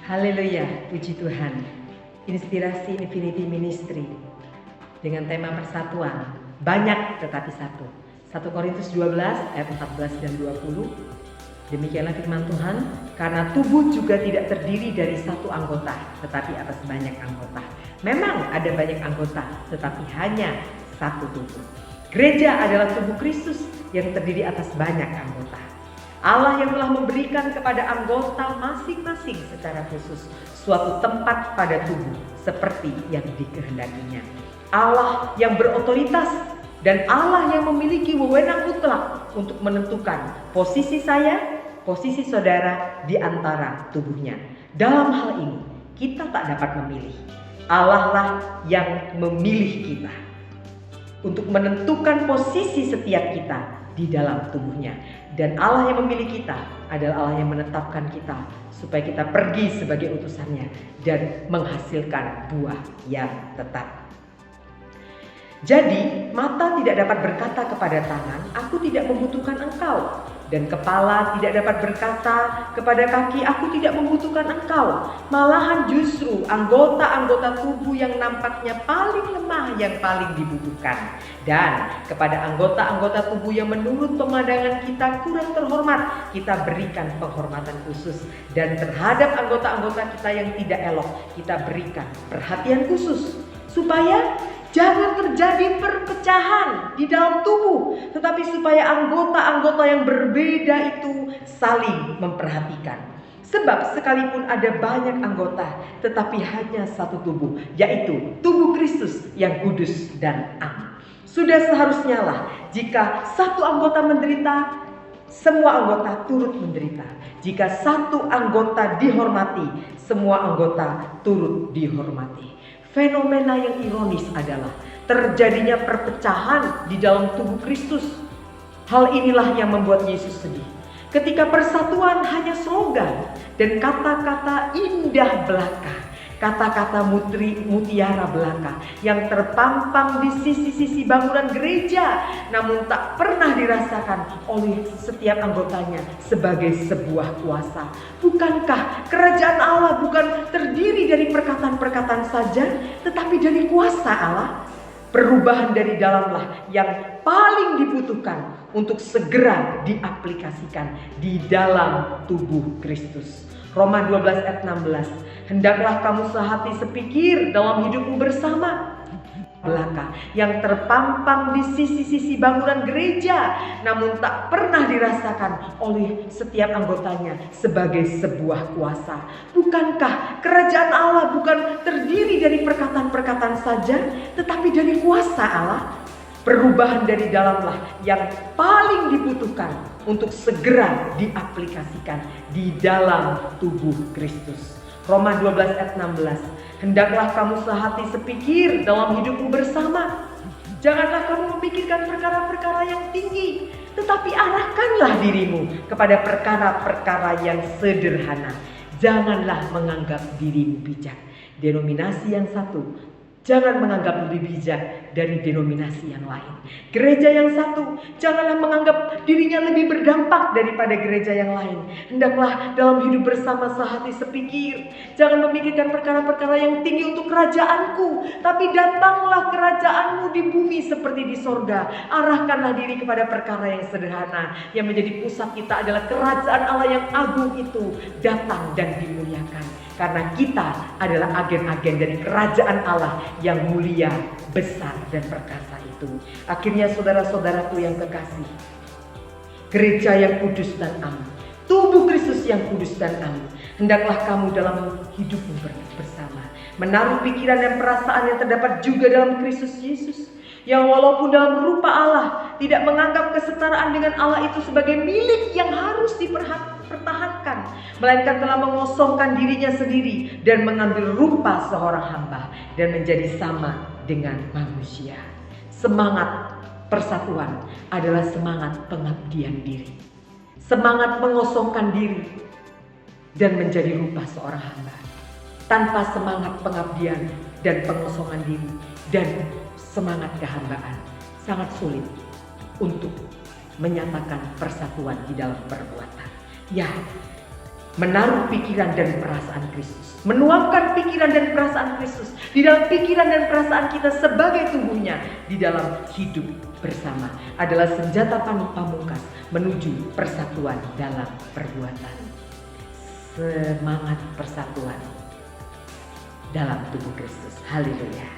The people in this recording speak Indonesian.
Haleluya, puji Tuhan. Inspirasi Infinity Ministry dengan tema persatuan, banyak tetapi satu. 1 Korintus 12 ayat 14 dan 20. Demikianlah firman Tuhan, karena tubuh juga tidak terdiri dari satu anggota, tetapi atas banyak anggota. Memang ada banyak anggota, tetapi hanya satu tubuh. Gereja adalah tubuh Kristus yang terdiri atas banyak anggota. Allah yang telah memberikan kepada anggota masing-masing secara khusus suatu tempat pada tubuh seperti yang dikehendakinya. Allah yang berotoritas dan Allah yang memiliki wewenang mutlak untuk menentukan posisi saya, posisi saudara di antara tubuhnya. Dalam hal ini kita tak dapat memilih. Allah lah yang memilih kita untuk menentukan posisi setiap kita di dalam tubuhnya. Dan Allah yang memilih kita adalah Allah yang menetapkan kita supaya kita pergi sebagai utusannya dan menghasilkan buah yang tetap. Jadi mata tidak dapat berkata kepada tangan, aku tidak membutuhkan engkau. Dan kepala tidak dapat berkata kepada kaki, aku tidak membutuhkan engkau. Malahan justru anggota-anggota tubuh yang nampaknya paling lemah yang paling dibutuhkan. Dan kepada anggota-anggota tubuh yang menurut pemandangan kita kurang terhormat, kita berikan penghormatan khusus. Dan terhadap anggota-anggota kita yang tidak elok, kita berikan perhatian khusus. Supaya jangan terjadi perpecahan di dalam tubuh, tetapi supaya anggota-anggota yang berbeda itu saling memperhatikan. Sebab sekalipun ada banyak anggota, tetapi hanya satu tubuh, yaitu tubuh Kristus yang kudus dan am. Sudah seharusnya lah jika satu anggota menderita, semua anggota turut menderita. Jika satu anggota dihormati, semua anggota turut dihormati. Fenomena yang ironis adalah terjadinya perpecahan di dalam tubuh Kristus. Hal inilah yang membuat Yesus sedih. Ketika persatuan hanya slogan dan kata-kata indah belaka, kata-kata mutiara belaka yang terpampang di sisi-sisi bangunan gereja, namun tak pernah dirasakan oleh setiap anggotanya sebagai sebuah kuasa. Bukankah kerajaan Allah bukan terdiri dari perkataan-perkataan saja, tetapi dari kuasa Allah? Perubahan dari dalamlah yang paling dibutuhkan untuk segera diaplikasikan di dalam tubuh Kristus. Roma 12 ayat 16. Hendaklah kamu sehati sepikir dalam hidupmu bersama belaka yang terpampang di sisi-sisi bangunan gereja, namun tak pernah dirasakan oleh setiap anggotanya sebagai sebuah kuasa. Bukankah kerajaan Allah bukan terdiri dari perkataan-perkataan saja, tetapi dari kuasa Allah? Perubahan dari dalamlah yang paling dibutuhkan untuk segera diaplikasikan di dalam tubuh Kristus. Roma 12 ayat 16. Hendaklah kamu sehati sepikir dalam hidupmu bersama. Janganlah kamu memikirkan perkara-perkara yang tinggi, tetapi arahkanlah dirimu kepada perkara-perkara yang sederhana. Janganlah menganggap dirimu bijak. Denominasi yang satu jangan menganggap lebih bijak dari denominasi yang lain. Gereja yang satu janganlah menganggap dirinya lebih berdampak daripada gereja yang lain. Hendaklah dalam hidup bersama sehati sepikir. Jangan memikirkan perkara-perkara yang tinggi untuk kerajaanku, tapi datanglah kerajaanmu di bumi seperti di sorga. Arahkanlah diri kepada perkara yang sederhana. Yang menjadi pusat kita adalah kerajaan Allah yang agung itu datang dan dimuliakan. Karena kita adalah agen-agen dari kerajaan Allah yang mulia, besar dan perkasa itu. Akhirnya saudara-saudaraku yang kekasih, gereja yang kudus dan am, tubuh Kristus yang kudus dan am, hendaklah kamu dalam hidupmu bersama menaruh pikiran dan perasaan yang terdapat juga dalam Kristus Yesus, yang walaupun dalam rupa Allah tidak menganggap kesetaraan dengan Allah itu sebagai milik yang harus dipertahankan, melainkan telah mengosongkan dirinya sendiri dan mengambil rupa seorang hamba dan menjadi sama dengan manusia. Semangat persatuan adalah semangat pengabdian diri, semangat mengosongkan diri dan menjadi rupa seorang hamba. Tanpa semangat pengabdian dan pengosongan diri dan semangat kehambaan, sangat sulit untuk menyatakan persatuan di dalam perbuatan. Ya, menaruh pikiran dan perasaan Kristus, menuangkan pikiran dan perasaan Kristus di dalam pikiran dan perasaan kita sebagai tubuhnya di dalam hidup bersama adalah senjata pamungkas menuju persatuan dalam perbuatan. Semangat persatuan dalam tubuh Kristus. Haleluya.